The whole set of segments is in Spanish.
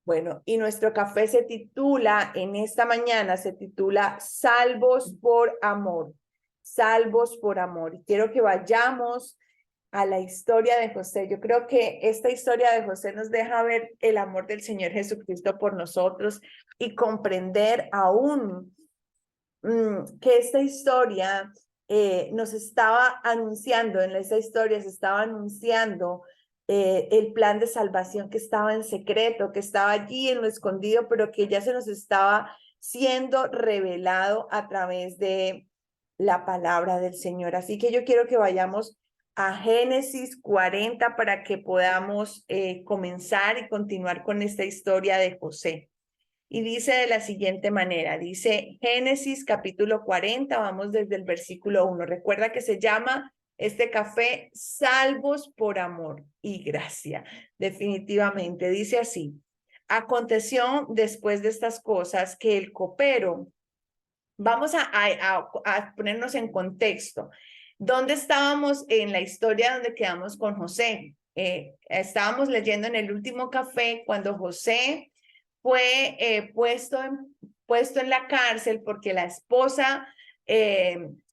Bueno, y nuestro café se titula, en esta mañana se titula Salvos por Amor, Salvos por Amor. Y quiero que vayamos a la historia de José. Yo creo que esta historia de José nos deja ver el amor del Señor Jesucristo por nosotros y comprender aún que esta historia nos estaba anunciando, en esta historia se estaba anunciando el plan de salvación que estaba en secreto, que estaba allí en lo escondido, pero que ya se nos estaba siendo revelado a través de la palabra del Señor. Así que yo quiero que vayamos a Génesis 40 para que podamos comenzar y continuar con esta historia de José. Y dice de la siguiente manera, dice Génesis capítulo 40, vamos desde el versículo 1. Recuerda que se llama este café Salvos por Amor y Gracia. Definitivamente, dice así. Aconteció después de estas cosas que el copero, vamos a ponernos en contexto. ¿Dónde estábamos en la historia donde quedamos con José? Estábamos leyendo en el último café cuando José fue puesto en la cárcel porque la esposa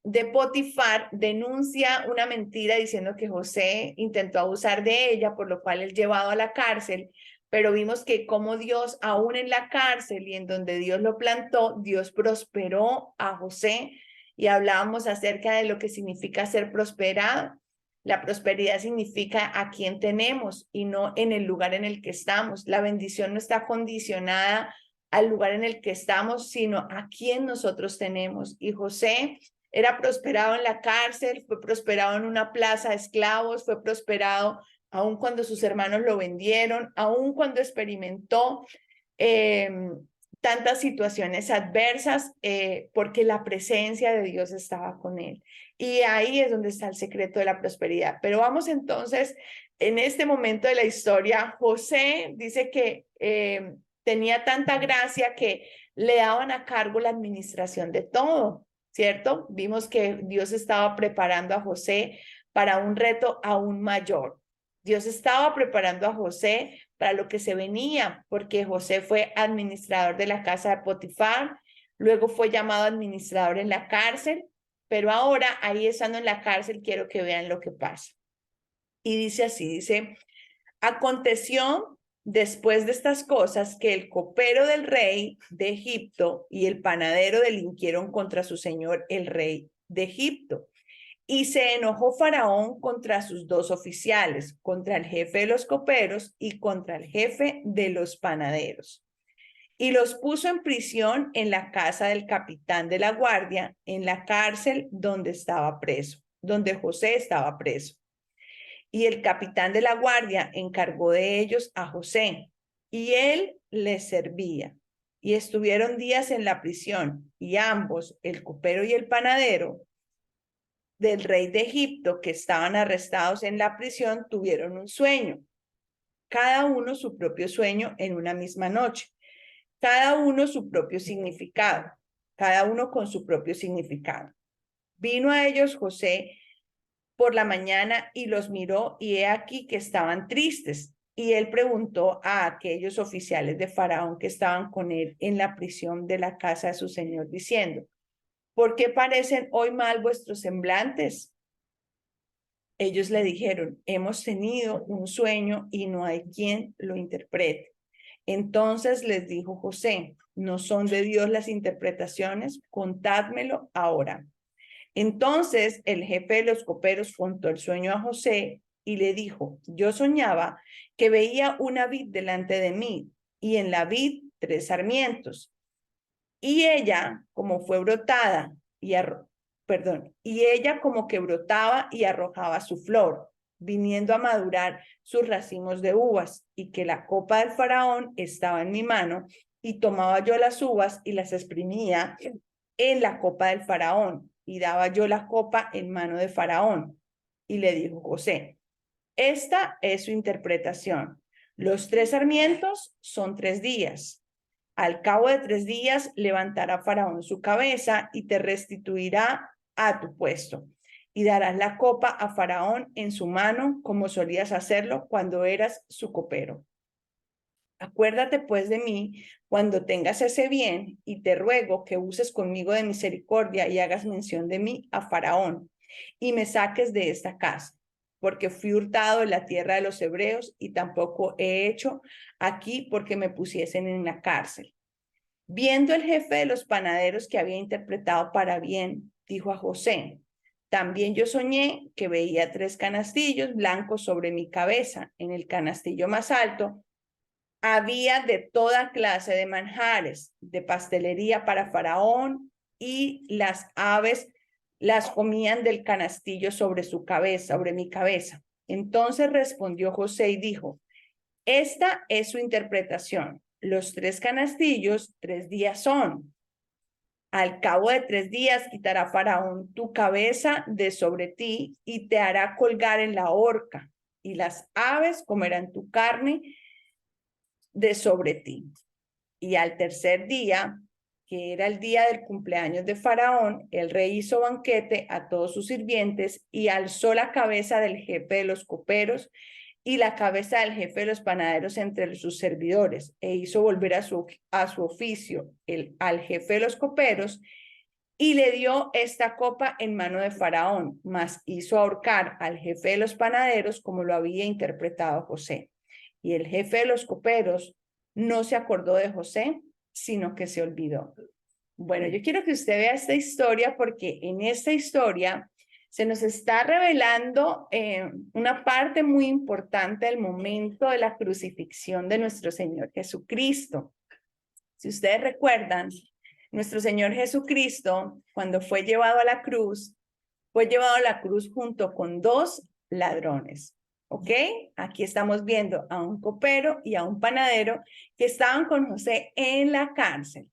de Potifar denuncia una mentira diciendo que José intentó abusar de ella, por lo cual es llevado a la cárcel. Pero vimos que como Dios, aún en la cárcel y en donde Dios lo plantó, Dios prosperó a José, y hablábamos acerca de lo que significa ser prosperado. La prosperidad significa a quién tenemos y no en el lugar en el que estamos. La bendición no está condicionada al lugar en el que estamos, sino a quién nosotros tenemos. Y José era prosperado en la cárcel, fue prosperado en una plaza de esclavos, fue prosperado aun cuando sus hermanos lo vendieron, aun cuando experimentó eh, tantas situaciones adversas, porque la presencia de Dios estaba con él. Y ahí es donde está el secreto de la prosperidad. Pero vamos entonces, en este momento de la historia, José dice que tenía tanta gracia que le daban a cargo la administración de todo, ¿cierto? Vimos que Dios estaba preparando a José para un reto aún mayor. Dios estaba preparando a José para lo que se venía, porque José fue administrador de la casa de Potifar, luego fue llamado administrador en la cárcel, pero ahora ahí estando en la cárcel quiero que vean lo que pasa. Y dice así, dice, aconteció después de estas cosas que el copero del rey de Egipto y el panadero delinquieron contra su señor el rey de Egipto. Y se enojó Faraón contra sus dos oficiales, contra el jefe de los coperos y contra el jefe de los panaderos. Y los puso en prisión en la casa del capitán de la guardia, en la cárcel donde estaba preso, donde José estaba preso. Y el capitán de la guardia encargó de ellos a José, y él les servía. Y estuvieron días en la prisión, y ambos, el copero y el panadero, del rey de Egipto, que estaban arrestados en la prisión, tuvieron un sueño, cada uno su propio sueño en una misma noche, cada uno su propio significado, cada uno con su propio significado. Vino a ellos José por la mañana y los miró, y he aquí que estaban tristes. Y él preguntó a aquellos oficiales de Faraón que estaban con él en la prisión de la casa de su señor, diciendo, ¿por qué parecen hoy mal vuestros semblantes? Ellos le dijeron, hemos tenido un sueño y no hay quien lo interprete. Entonces les dijo José, ¿no son de Dios las interpretaciones? Contádmelo ahora. Entonces el jefe de los coperos contó el sueño a José y le dijo, yo soñaba que veía una vid delante de mí y en la vid 3 sarmientos. Y ella, como fue brotada y ella como que brotaba y arrojaba su flor, viniendo a madurar sus racimos de uvas, y que la copa del faraón estaba en mi mano, y tomaba yo las uvas y las exprimía en la copa del faraón, y daba yo la copa en mano de faraón. Y le dijo José, esta es su interpretación. Los 3 sarmientos son 3 días. Al cabo de 3 días levantará Faraón su cabeza y te restituirá a tu puesto. Y darás la copa a Faraón en su mano, como solías hacerlo cuando eras su copero. Acuérdate pues de mí cuando tengas ese bien, y te ruego que uses conmigo de misericordia y hagas mención de mí a Faraón, y me saques de esta casa, porque fui hurtado en la tierra de los hebreos, y tampoco he hecho aquí porque me pusiesen en la cárcel. Viendo el jefe de los panaderos que había interpretado para bien, dijo a José: también yo soñé que veía 3 canastillos blancos sobre mi cabeza. En el canastillo más alto había de toda clase de manjares, de pastelería para Faraón, y las aves las comían del canastillo sobre su cabeza, sobre mi cabeza. Entonces respondió José y dijo: esta es su interpretación. Los 3 canastillos, 3 días son. Al cabo de 3 días quitará Faraón tu cabeza de sobre ti y te hará colgar en la horca, y las aves comerán tu carne de sobre ti. Y al tercer día, que era el día del cumpleaños de Faraón, el rey hizo banquete a todos sus sirvientes y alzó la cabeza del jefe de los coperos y la cabeza del jefe de los panaderos entre sus servidores, e hizo volver a su oficio al jefe de los coperos, y le dio esta copa en mano de Faraón, mas hizo ahorcar al jefe de los panaderos como lo había interpretado José. Y el jefe de los coperos no se acordó de José, sino que se olvidó. Bueno, yo quiero que usted vea esta historia, porque en esta historia se nos está revelando una parte muy importante del momento de la crucifixión de nuestro Señor Jesucristo. Si ustedes recuerdan, nuestro Señor Jesucristo, cuando fue llevado a la cruz, fue llevado a la cruz junto con 2 ladrones. ¿Ok? Aquí estamos viendo a un copero y a un panadero que estaban con José en la cárcel.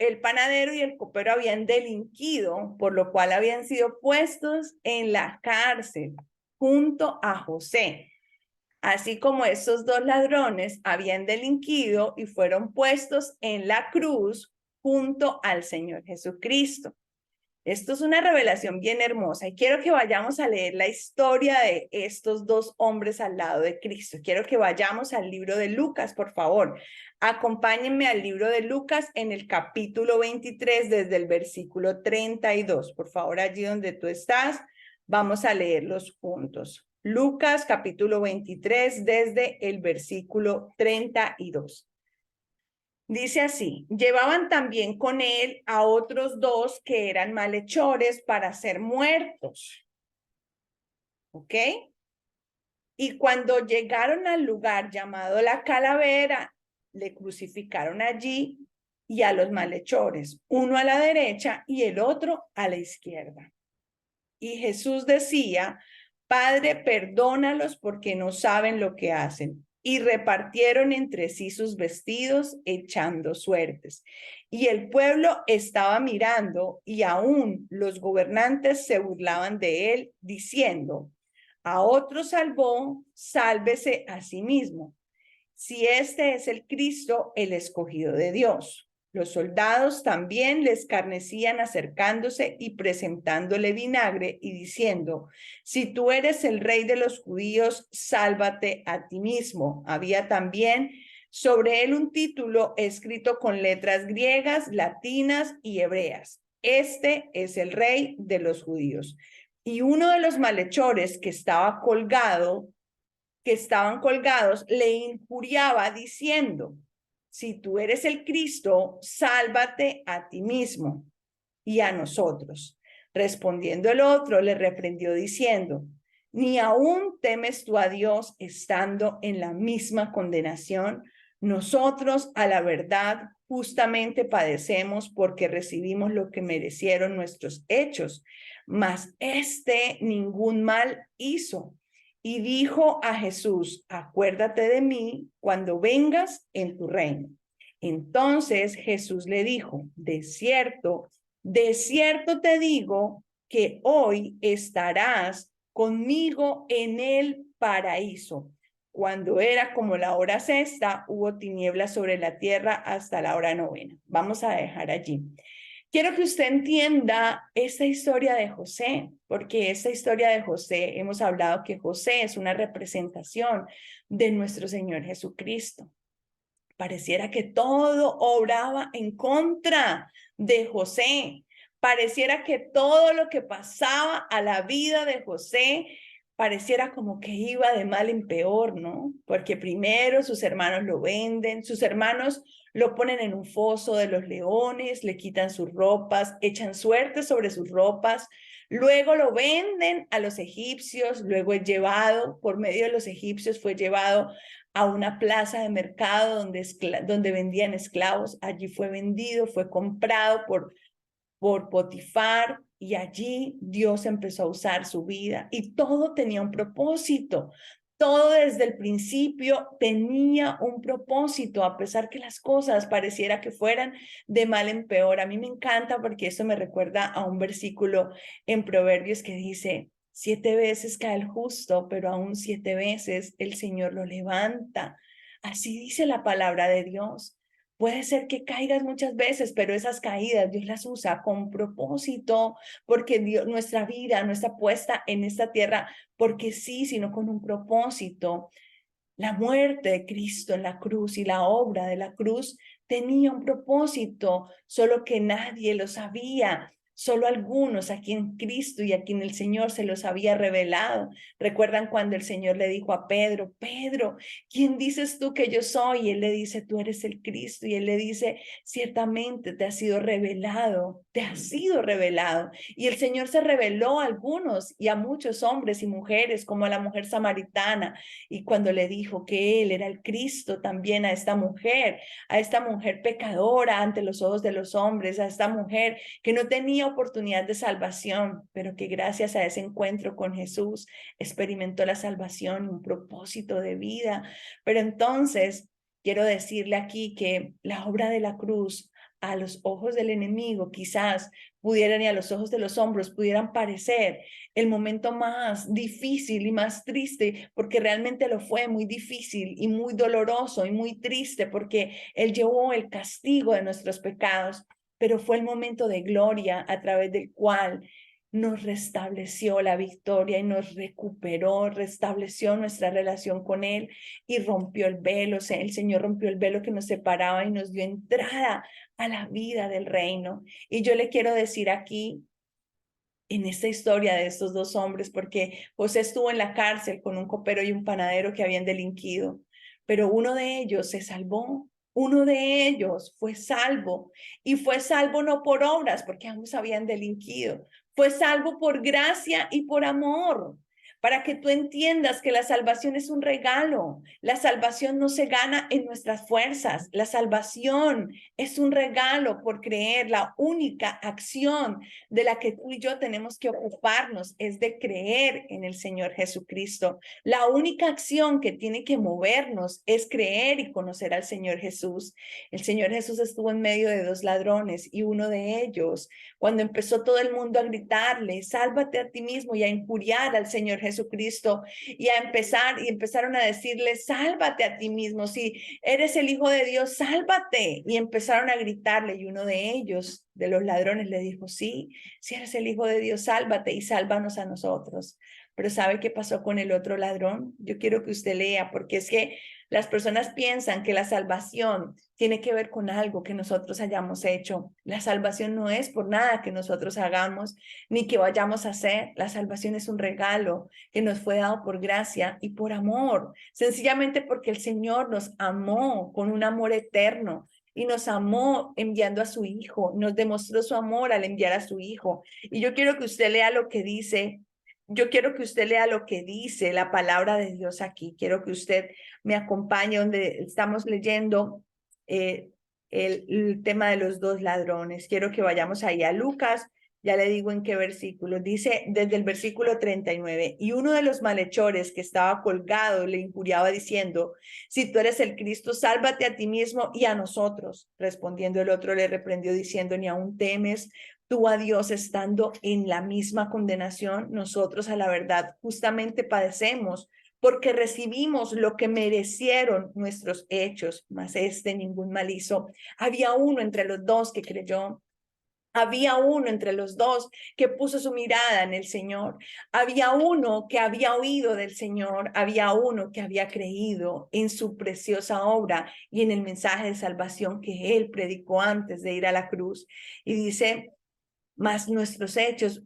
El panadero y el copero habían delinquido, por lo cual habían sido puestos en la cárcel junto a José. Así como estos 2 ladrones habían delinquido y fueron puestos en la cruz junto al Señor Jesucristo. Esto es una revelación bien hermosa, y quiero que vayamos a leer la historia de estos 2 hombres al lado de Cristo. Quiero que vayamos al libro de Lucas, por favor. Acompáñenme al libro de Lucas en el capítulo 23, desde el versículo 32. Por favor, allí donde tú estás, vamos a leerlos juntos. Lucas capítulo 23, desde el versículo 32. Dice así: llevaban también con él a otros 2 que eran malhechores para ser muertos. ¿Ok? Y cuando llegaron al lugar llamado la Calavera, le crucificaron allí y a los malhechores, uno a la derecha y el otro a la izquierda. Y Jesús decía: Padre, perdónalos porque no saben lo que hacen. Y repartieron entre sí sus vestidos, echando suertes. Y el pueblo estaba mirando, y aún los gobernantes se burlaban de él, diciendo: a otro salvó, sálvese a sí mismo, si este es el Cristo, el escogido de Dios. Los soldados también le escarnecían, acercándose y presentándole vinagre y diciendo: si tú eres el rey de los judíos, sálvate a ti mismo. Había también sobre él un título escrito con letras griegas, latinas y hebreas: este es el rey de los judíos. Y uno de los malhechores que estaban colgados, le injuriaba diciendo: si tú eres el Cristo, sálvate a ti mismo y a nosotros. Respondiendo el otro, le reprendió diciendo: ¿ni aún temes tú a Dios, estando en la misma condenación? Nosotros, a la verdad, justamente padecemos, porque recibimos lo que merecieron nuestros hechos, mas ningún mal hizo. Y dijo a Jesús: acuérdate de mí cuando vengas en tu reino. Entonces Jesús le dijo: de cierto te digo que hoy estarás conmigo en el paraíso. Cuando era como la hora sexta, hubo tinieblas sobre la tierra hasta la hora novena. Vamos a dejar allí. Quiero que usted entienda esta historia de José, porque esta historia de José, hemos hablado que José es una representación de nuestro Señor Jesucristo. Pareciera que todo obraba en contra de José. Pareciera que todo lo que pasaba a la vida de José pareciera como que iba de mal en peor, ¿no? Porque primero sus hermanos lo venden, sus hermanos lo ponen en un foso de los leones, le quitan sus ropas, echan suerte sobre sus ropas, luego lo venden a los egipcios, luego es llevado, por medio de los egipcios fue llevado a una plaza de mercado donde vendían esclavos. Allí fue vendido, fue comprado por Potifar, y allí Dios empezó a usar su vida y todo tenía un propósito. Todo desde el principio tenía un propósito, a pesar que las cosas pareciera que fueran de mal en peor. A mí me encanta porque esto me recuerda a un versículo en Proverbios que dice: 7 veces cae el justo, pero aún 7 veces el Señor lo levanta. Así dice la palabra de Dios. Puede ser que caigas muchas veces, pero esas caídas Dios las usa con propósito, porque Dios, nuestra vida no está puesta en esta tierra porque sí, sino con un propósito. La muerte de Cristo en la cruz y la obra de la cruz tenía un propósito, solo que nadie lo sabía. Solo algunos a quien Cristo y a quien el Señor se los había revelado. ¿Recuerdan cuando el Señor le dijo a Pedro: Pedro, ¿quién dices tú que yo soy? Y él le dice: tú eres el Cristo. Y él le dice: ciertamente te ha sido revelado, te ha sido revelado. Y el Señor se reveló a algunos y a muchos hombres y mujeres, como a la mujer samaritana. Y cuando le dijo que él era el Cristo, también a esta mujer pecadora ante los ojos de los hombres, a esta mujer que no tenía oportunidad de salvación, pero que gracias a ese encuentro con Jesús experimentó la salvación, un propósito de vida. Pero entonces quiero decirle aquí que la obra de la cruz, a los ojos del enemigo quizás pudieran, y a los ojos de los hombres pudieran parecer el momento más difícil y más triste, porque realmente lo fue muy difícil y muy doloroso y muy triste, porque Él llevó el castigo de nuestros pecados, pero fue el momento de gloria a través del cual nos restableció la victoria y nos recuperó, restableció nuestra relación con Él y rompió el velo. O sea, el Señor rompió el velo que nos separaba y nos dio entrada a la vida del reino. Y yo le quiero decir aquí, en esta historia de estos dos hombres, porque José estuvo en la cárcel con un copero y un panadero que habían delinquido, pero uno de ellos se salvó. Uno de ellos fue salvo, y fue salvo no por obras, porque ambos habían delinquido. Fue salvo por gracia y por amor, para que tú entiendas que la salvación es un regalo. La salvación no se gana en nuestras fuerzas. La salvación es un regalo por creer. La única acción de la que tú y yo tenemos que ocuparnos es de creer en el Señor Jesucristo. La única acción que tiene que movernos es creer y conocer al Señor Jesús. El Señor Jesús estuvo en medio de dos ladrones, y uno de ellos, cuando empezó todo el mundo a gritarle: sálvate a ti mismo, y a injuriar al Señor Jesucristo, y empezaron a decirle: sálvate a ti mismo, si eres el Hijo de Dios, sálvate. Y empezaron a gritarle, y uno de ellos, de los ladrones, le dijo: sí, si eres el Hijo de Dios, sálvate y sálvanos a nosotros. Pero ¿sabe qué pasó con el otro ladrón? Yo quiero que usted lea, porque es que las personas piensan que la salvación tiene que ver con algo que nosotros hayamos hecho. La salvación no es por nada que nosotros hagamos ni que vayamos a hacer. La salvación es un regalo que nos fue dado por gracia y por amor, sencillamente porque el Señor nos amó con un amor eterno. Y nos amó enviando a su Hijo, nos demostró su amor al enviar a su Hijo. Y yo quiero que usted lea lo que dice, la palabra de Dios aquí. Quiero que usted me acompañe donde estamos leyendo eh, el tema de los dos ladrones. Quiero que vayamos ahí a Lucas. Ya le digo en qué versículo. Dice desde el versículo 39. Y uno de los malhechores que estaba colgado le injuriaba diciendo: si tú eres el Cristo, sálvate a ti mismo y a nosotros. Respondiendo el otro le reprendió diciendo: ni aún temes tú a Dios, estando en la misma condenación. Nosotros, a la verdad, justamente padecemos, porque recibimos lo que merecieron nuestros hechos, mas ningún mal hizo. Había uno entre los dos que creyó. Había uno entre los dos que puso su mirada en el Señor. Había uno que había oído del Señor. Había uno que había creído en su preciosa obra y en el mensaje de salvación que él predicó antes de ir a la cruz. Y dice, mas nuestros hechos,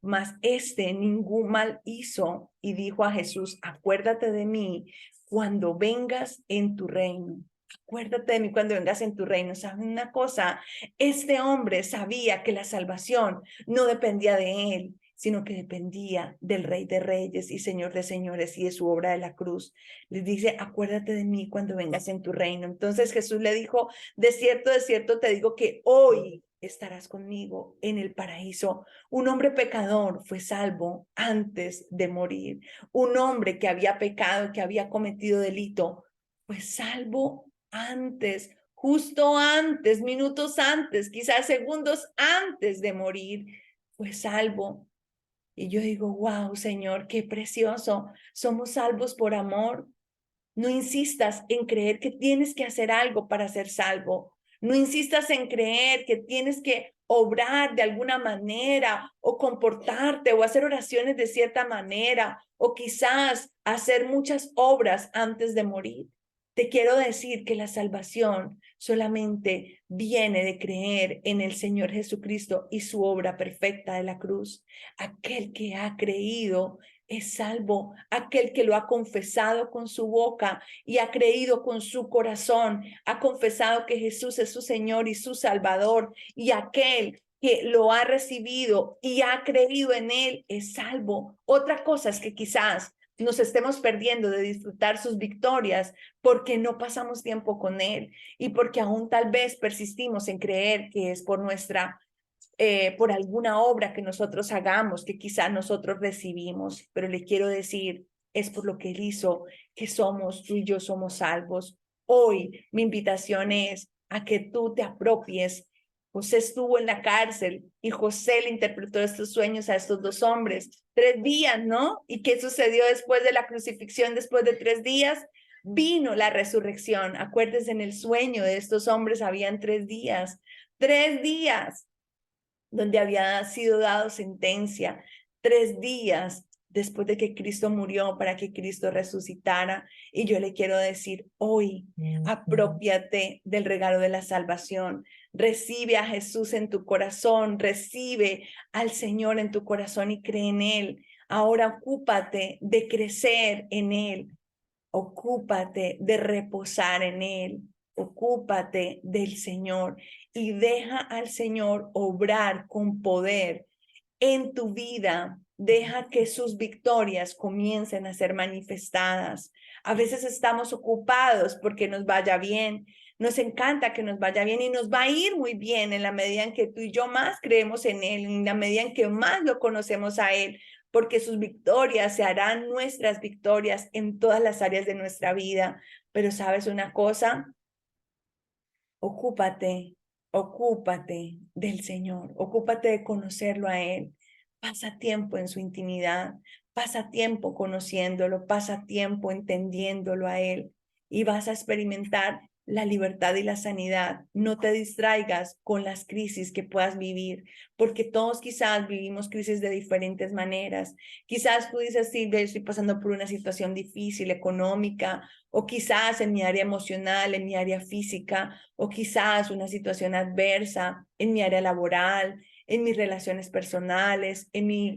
mas ningún mal hizo. Y dijo a Jesús, acuérdate de mí cuando vengas en tu reino. Acuérdate de mí cuando vengas en tu reino. ¿Saben una cosa? Este hombre sabía que la salvación no dependía de él, sino que dependía del Rey de Reyes y Señor de Señores y de su obra de la cruz. Les dice, acuérdate de mí cuando vengas en tu reino. Entonces Jesús le dijo, de cierto te digo que hoy estarás conmigo en el paraíso. Un hombre pecador fue salvo antes de morir. Un hombre que había pecado, que había cometido delito, fue salvo antes, justo antes, minutos antes, quizás segundos antes de morir, fue salvo. Y yo digo, wow, Señor, qué precioso. Somos salvos por amor. No insistas en creer que tienes que hacer algo para ser salvo. No insistas en creer que tienes que obrar de alguna manera o comportarte o hacer oraciones de cierta manera o quizás hacer muchas obras antes de morir. Te quiero decir que la salvación solamente viene de creer en el Señor Jesucristo y su obra perfecta de la cruz. Aquel que ha creído es salvo, aquel que lo ha confesado con su boca y ha creído con su corazón, ha confesado que Jesús es su Señor y su Salvador, y aquel que lo ha recibido y ha creído en él es salvo. Otra cosa es que quizás nos estemos perdiendo de disfrutar sus victorias porque no pasamos tiempo con él y porque aún tal vez persistimos en creer que es por alguna obra que nosotros hagamos, que quizás nosotros recibimos, pero le quiero decir, es por lo que él hizo que tú y yo somos salvos. Hoy mi invitación es a que tú te apropies. José estuvo en la cárcel y José le interpretó estos sueños a estos dos hombres. 3 días, ¿no? ¿Y qué sucedió después de la crucifixión? Después de 3 días vino la resurrección. Acuérdense, en el sueño de estos hombres habían 3 días. 3 días donde había sido dado sentencia, 3 días después de que Cristo murió para que Cristo resucitara. Y yo le quiero decir hoy, apropiate del regalo de la salvación. Recibe a Jesús en tu corazón, recibe al Señor en tu corazón y cree en Él. Ahora ocúpate de crecer en Él. Ocúpate de reposar en Él. Ocúpate del Señor y deja al Señor obrar con poder en tu vida. Deja que sus victorias comiencen a ser manifestadas. A veces estamos ocupados porque nos vaya bien. Nos encanta que nos vaya bien y nos va a ir muy bien en la medida en que tú y yo más creemos en Él, en la medida en que más lo conocemos a Él, porque sus victorias se harán nuestras victorias en todas las áreas de nuestra vida. Pero ¿sabes una cosa? Ocúpate, ocúpate del Señor, ocúpate de conocerlo a Él. Pasa tiempo en su intimidad, pasa tiempo conociéndolo, pasa tiempo entendiéndolo a Él y vas a experimentar la libertad y la sanidad. No te distraigas con las crisis que puedas vivir, porque todos quizás vivimos crisis de diferentes maneras. Quizás tú dices, sí, yo estoy pasando por una situación difícil, económica, o quizás en mi área emocional, en mi área física, o quizás una situación adversa en mi área laboral, en mis relaciones personales,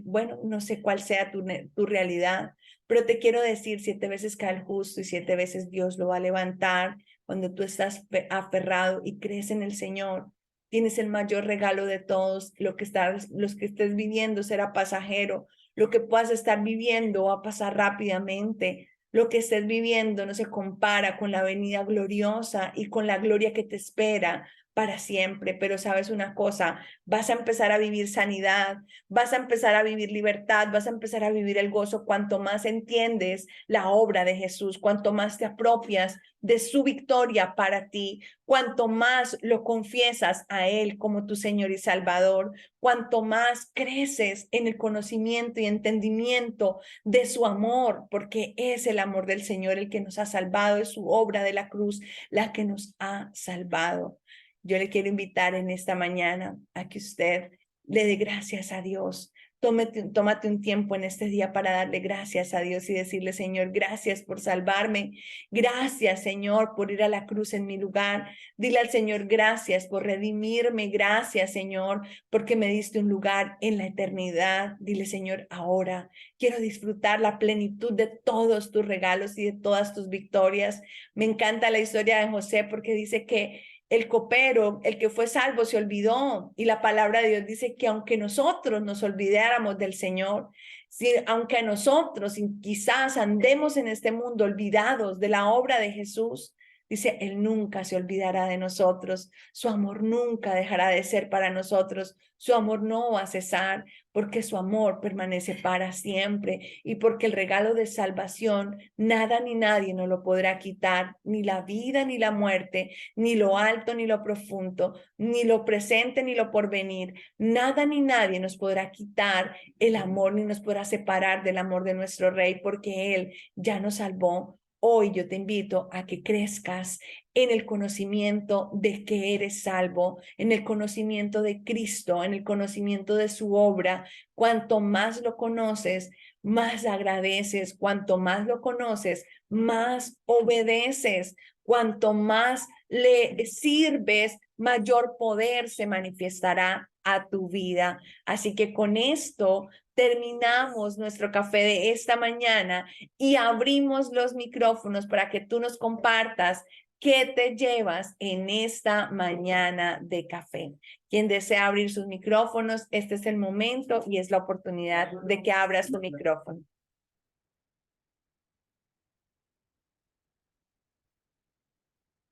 bueno, no sé cuál sea tu realidad, pero te quiero decir, 7 veces cae el justo y 7 veces Dios lo va a levantar. Cuando tú estás aferrado y crees en el Señor, tienes el mayor regalo de todos. Los que estés viviendo será pasajero. Lo que puedas estar viviendo va a pasar rápidamente. Lo que estés viviendo no se compara con la venida gloriosa y con la gloria que te espera para siempre. Pero sabes una cosa, vas a empezar a vivir sanidad, vas a empezar a vivir libertad, vas a empezar a vivir el gozo cuanto más entiendes la obra de Jesús, cuanto más te apropias de su victoria para ti, cuanto más lo confiesas a Él como tu Señor y Salvador, cuanto más creces en el conocimiento y entendimiento de su amor, porque es el amor del Señor el que nos ha salvado, es su obra de la cruz la que nos ha salvado. Yo le quiero invitar en esta mañana a que usted le dé gracias a Dios. Tómate un tiempo en este día para darle gracias a Dios y decirle, Señor, gracias por salvarme. Gracias, Señor, por ir a la cruz en mi lugar. Dile al Señor, gracias por redimirme. Gracias, Señor, porque me diste un lugar en la eternidad. Dile, Señor, ahora quiero disfrutar la plenitud de todos tus regalos y de todas tus victorias. Me encanta la historia de José porque dice que el copero, el que fue salvo, se olvidó. Y la palabra de Dios dice que aunque nosotros nos olvidáramos del Señor, si, aunque nosotros quizás andemos en este mundo olvidados de la obra de Jesús, dice, Él nunca se olvidará de nosotros. Su amor nunca dejará de ser para nosotros. Su amor no va a cesar porque su amor permanece para siempre y porque el regalo de salvación, nada ni nadie nos lo podrá quitar, ni la vida ni la muerte, ni lo alto ni lo profundo, ni lo presente ni lo porvenir. Nada ni nadie nos podrá quitar el amor ni nos podrá separar del amor de nuestro Rey porque Él ya nos salvó. Hoy yo te invito a que crezcas en el conocimiento de que eres salvo, en el conocimiento de Cristo, en el conocimiento de su obra. Cuanto más lo conoces, más agradeces. Cuanto más lo conoces, más obedeces. Cuanto más le sirves, mayor poder se manifestará a tu vida. Así que con esto terminamos nuestro café de esta mañana y abrimos los micrófonos para que tú nos compartas qué te llevas en esta mañana de café. Quien desea abrir sus micrófonos, este es el momento y es la oportunidad de que abras tu micrófono.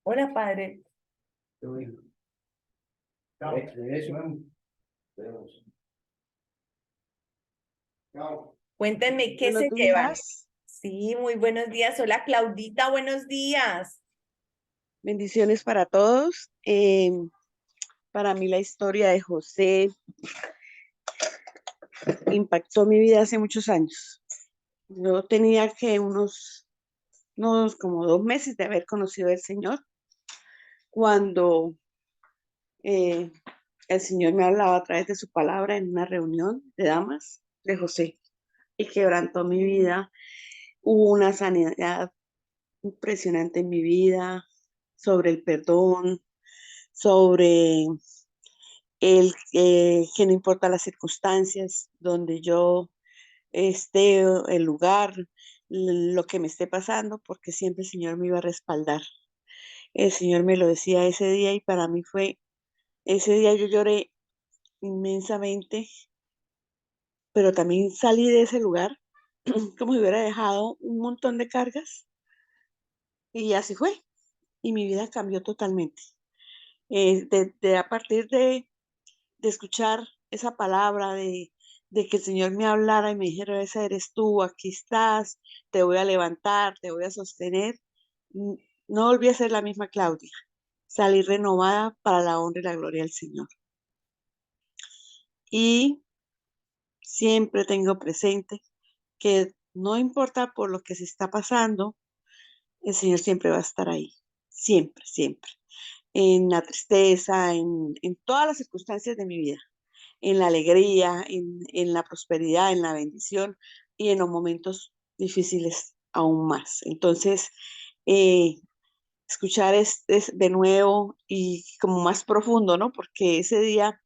Hola, padre. Cuéntenme qué Buenos se llevan. días, Sí, muy buenos días. Hola, Claudita, buenos días. bendiciones para todos. Para mí la historia de José impactó mi vida hace muchos años. Yo tenía que unos como 2 meses de haber conocido al Señor cuando eh, el Señor me hablaba a través de su palabra en una reunión de damas de José y quebrantó mi vida. Hubo una sanidad impresionante en mi vida sobre el perdón, sobre que no importa las circunstancias donde yo esté, el lugar, lo que me esté pasando, porque siempre el Señor me iba a respaldar. El Señor me lo decía ese día y para mí ese día yo lloré inmensamente, pero también salí de ese lugar como si hubiera dejado un montón de cargas y así fue. Y mi vida cambió totalmente. A partir de escuchar esa palabra, de que el Señor me hablara y me dijera, esa eres tú, aquí estás, te voy a levantar, te voy a sostener. n- No volví a ser la misma Claudia. Salí renovada para la honra y la gloria del Señor. Y siempre tengo presente que no importa por lo que se está pasando, el Señor siempre va a estar ahí. Siempre, siempre. En la tristeza, en todas las circunstancias de mi vida. En la alegría, en la prosperidad, en la bendición y en los momentos difíciles aún más. Entonces, eh, escuchar es de nuevo y como más profundo, ¿no? Porque ese día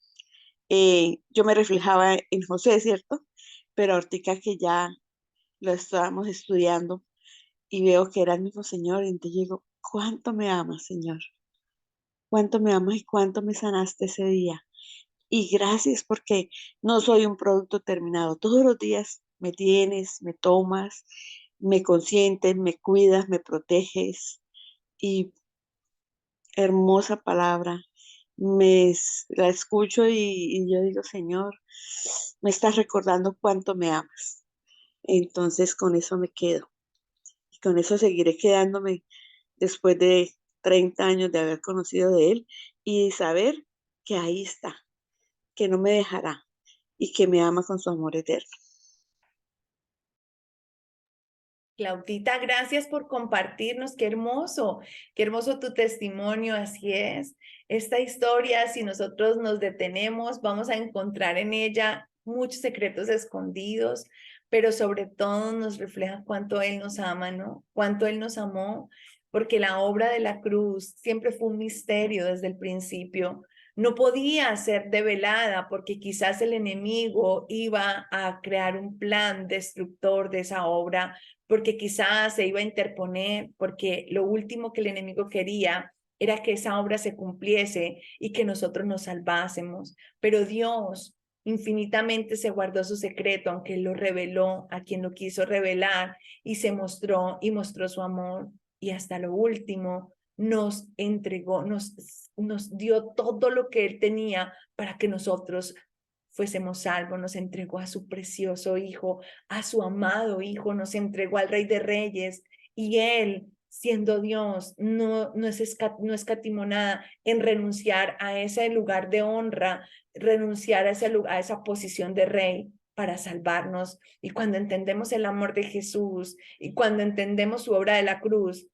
yo me reflejaba en José, ¿cierto? Pero ahorita que ya lo estábamos estudiando y veo que era el mismo Señor, y entonces digo, ¿cuánto me amas, Señor? ¿Cuánto me amas y cuánto me sanaste ese día? Y gracias porque no soy un producto terminado. Todos los días me tienes, me tomas, me consientes, me cuidas, me proteges. Y hermosa palabra. La escucho y yo digo, Señor, me estás recordando cuánto me amas. Entonces con eso me quedo. Y con eso seguiré quedándome después de 30 años de haber conocido de Él y saber que ahí está, que no me dejará y que me ama con su amor eterno. Claudita, gracias por compartirnos. Qué hermoso tu testimonio, así es. Esta historia, si nosotros nos detenemos, vamos a encontrar en ella muchos secretos escondidos, pero sobre todo nos refleja cuánto Él nos ama, ¿no? Cuánto Él nos amó, porque la obra de la cruz siempre fue un misterio desde el principio. No podía ser develada porque quizás el enemigo iba a crear un plan destructor de esa obra, porque quizás se iba a interponer, porque lo último que el enemigo quería era que esa obra se cumpliese y que nosotros nos salvásemos. Pero Dios infinitamente se guardó su secreto, aunque Él lo reveló a quien lo quiso revelar y se mostró y mostró su amor. Y hasta lo último nos entregó, nos dio todo lo que Él tenía para que nosotros fuésemos salvos, nos entregó a su precioso Hijo, a su amado Hijo, nos entregó al Rey de Reyes y Él, siendo Dios, no escatimó nada en renunciar a ese lugar de honra, renunciar a esa posición de Rey para salvarnos. Y cuando entendemos el amor de Jesús y cuando entendemos su obra de la cruz,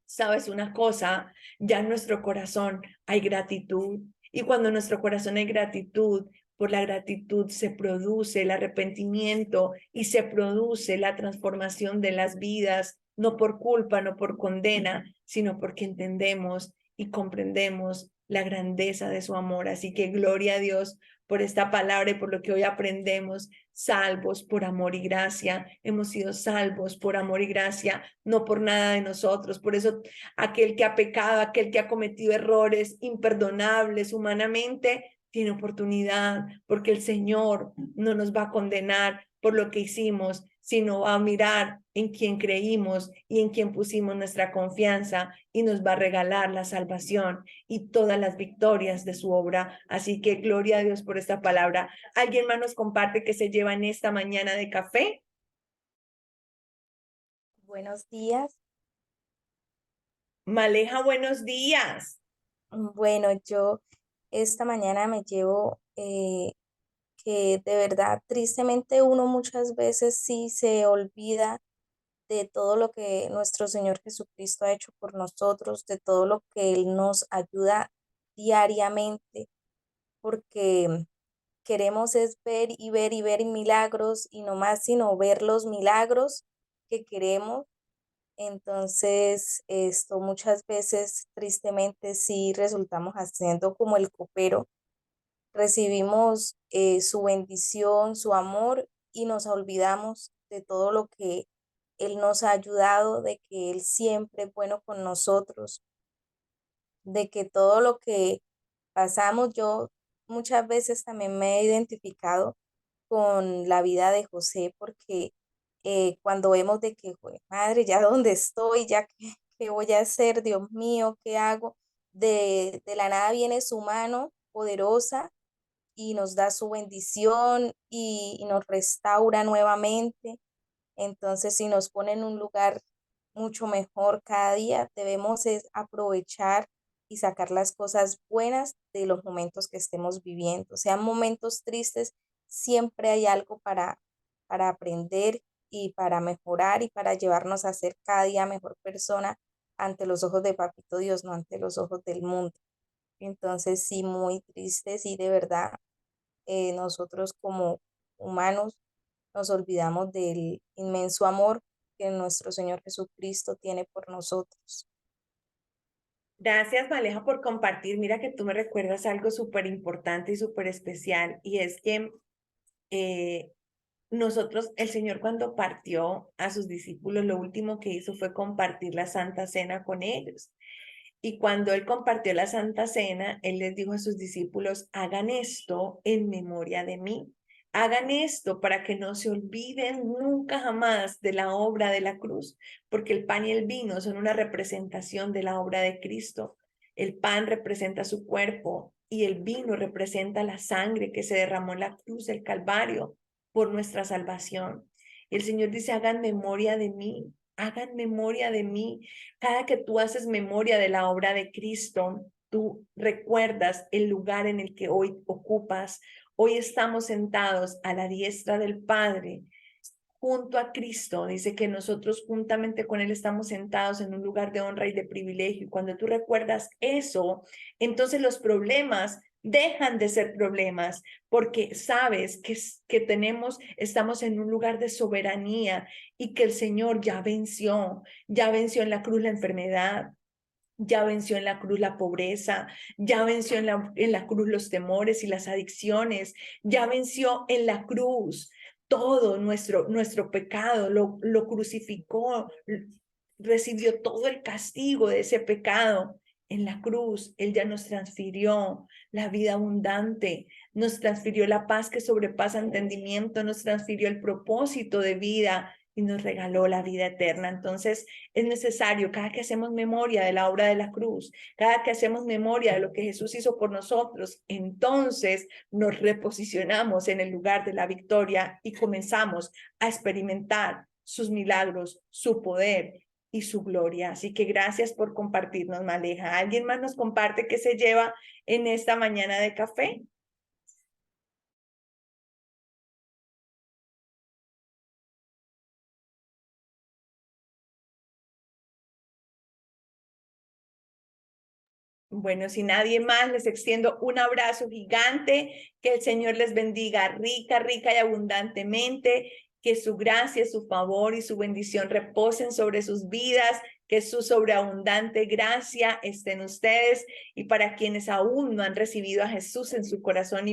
¿sabes una cosa? Ya en nuestro corazón hay gratitud. Y cuando en nuestro corazón hay gratitud, por la gratitud se produce el arrepentimiento y se produce la transformación de las vidas, no por culpa, no por condena, sino porque entendemos y comprendemos la grandeza de su amor. Así que gloria a Dios por esta palabra y por lo que hoy aprendemos, salvos por amor y gracia. Hemos sido salvos por amor y gracia, no por nada de nosotros. Por eso aquel que ha pecado, aquel que ha cometido errores imperdonables humanamente, tiene oportunidad, porque el Señor no nos va a condenar por lo que hicimos, sino va a mirar en quien creímos y en quien pusimos nuestra confianza y nos va a regalar la salvación y todas las victorias de su obra. Así que gloria a Dios por esta palabra. ¿Alguien más nos comparte que se lleva en esta mañana de café? Buenos días. Maleja, buenos días. Bueno, yo esta mañana me llevo que de verdad, tristemente uno muchas veces sí se olvida de todo lo que nuestro Señor Jesucristo ha hecho por nosotros, de todo lo que Él nos ayuda diariamente, porque queremos es ver y ver y ver milagros y no más sino ver los milagros que queremos. Entonces, esto muchas veces, tristemente, sí resultamos haciendo como el copero. Recibimos su bendición, su amor y nos olvidamos de todo lo que Él nos ha ayudado, de que Él siempre es bueno con nosotros, de que todo lo que pasamos, yo muchas veces también me he identificado con la vida de José, porque cuando vemos de que, "Jue madre, ya dónde estoy, ya qué voy a hacer, Dios mío, ¿qué hago?". De la nada viene su mano poderosa y nos da su bendición y nos restaura nuevamente. Entonces, si nos pone en un lugar mucho mejor cada día, debemos es aprovechar y sacar las cosas buenas de los momentos que estemos viviendo. Sean momentos tristes, siempre hay algo para aprender y para mejorar y para llevarnos a ser cada día mejor persona ante los ojos de Papito Dios, no ante los ojos del mundo. Entonces, sí, muy tristes y de verdad nosotros como humanos nos olvidamos del inmenso amor que nuestro Señor Jesucristo tiene por nosotros. Gracias, Maleja, por compartir. Mira que tú me recuerdas algo súper importante y súper especial, y es que eh, nosotros, el Señor cuando partió a sus discípulos, lo último que hizo fue compartir la Santa Cena con ellos. Y cuando Él compartió la Santa Cena, Él les dijo a sus discípulos, hagan esto en memoria de mí. Hagan esto para que no se olviden nunca jamás de la obra de la cruz, porque el pan y el vino son una representación de la obra de Cristo. El pan representa su cuerpo y el vino representa la sangre que se derramó en la cruz del Calvario por nuestra salvación. Y el Señor dice, hagan memoria de mí, hagan memoria de mí. Cada que tú haces memoria de la obra de Cristo, tú recuerdas el lugar en el que hoy ocupas. Hoy estamos sentados a la diestra del Padre, junto a Cristo. Dice que nosotros juntamente con Él estamos sentados en un lugar de honra y de privilegio. Y cuando tú recuerdas eso, entonces los problemas dejan de ser problemas, porque sabes que estamos en un lugar de soberanía y que el Señor ya venció en la cruz la enfermedad, ya venció en la cruz la pobreza, ya venció en la cruz los temores y las adicciones, ya venció en la cruz todo nuestro pecado, lo crucificó, recibió todo el castigo de ese pecado. En la cruz, Él ya nos transfirió la vida abundante, nos transfirió la paz que sobrepasa entendimiento, nos transfirió el propósito de vida y nos regaló la vida eterna. Entonces, es necesario, cada que hacemos memoria de la obra de la cruz, cada que hacemos memoria de lo que Jesús hizo por nosotros, entonces nos reposicionamos en el lugar de la victoria y comenzamos a experimentar sus milagros, su poder y su gloria. Así que gracias por compartirnos, Maleja. ¿Alguien más nos comparte qué se lleva en esta mañana de café? Bueno, si nadie más, les extiendo un abrazo gigante, que el Señor les bendiga rica, rica y abundantemente, que su gracia, su favor y su bendición reposen sobre sus vidas, que su sobreabundante gracia esté en ustedes, y para quienes aún no han recibido a Jesús en su corazón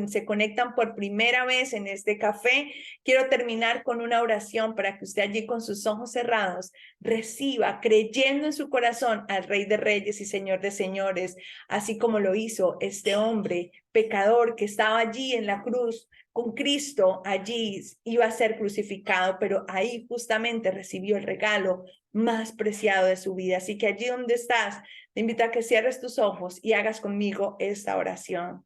se conectan por primera vez en este café, quiero terminar con una oración para que usted allí con sus ojos cerrados reciba, creyendo en su corazón, al Rey de Reyes y Señor de Señores, así como lo hizo este hombre pecador que estaba allí en la cruz con Cristo. Allí iba a ser crucificado, pero ahí justamente recibió el regalo más preciado de su vida. Así que allí donde estás, te invito a que cierres tus ojos y hagas conmigo esta oración.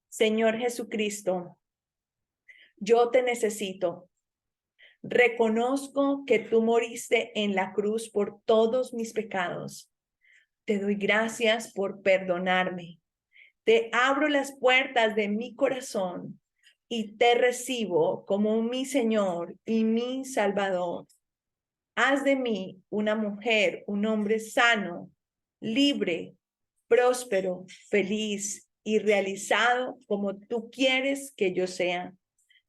Señor Jesucristo, yo te necesito. Reconozco que tú moriste en la cruz por todos mis pecados. Te doy gracias por perdonarme. Te abro las puertas de mi corazón y te recibo como mi Señor y mi Salvador. Haz de mí una mujer, un hombre sano, libre, próspero, feliz y realizado como tú quieres que yo sea.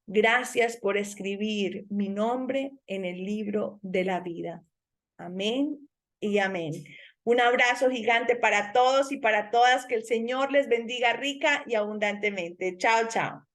Gracias por escribir mi nombre en el libro de la vida. Amén y amén. Un abrazo gigante para todos y para todas. Que el Señor les bendiga rica y abundantemente. Chao, chao.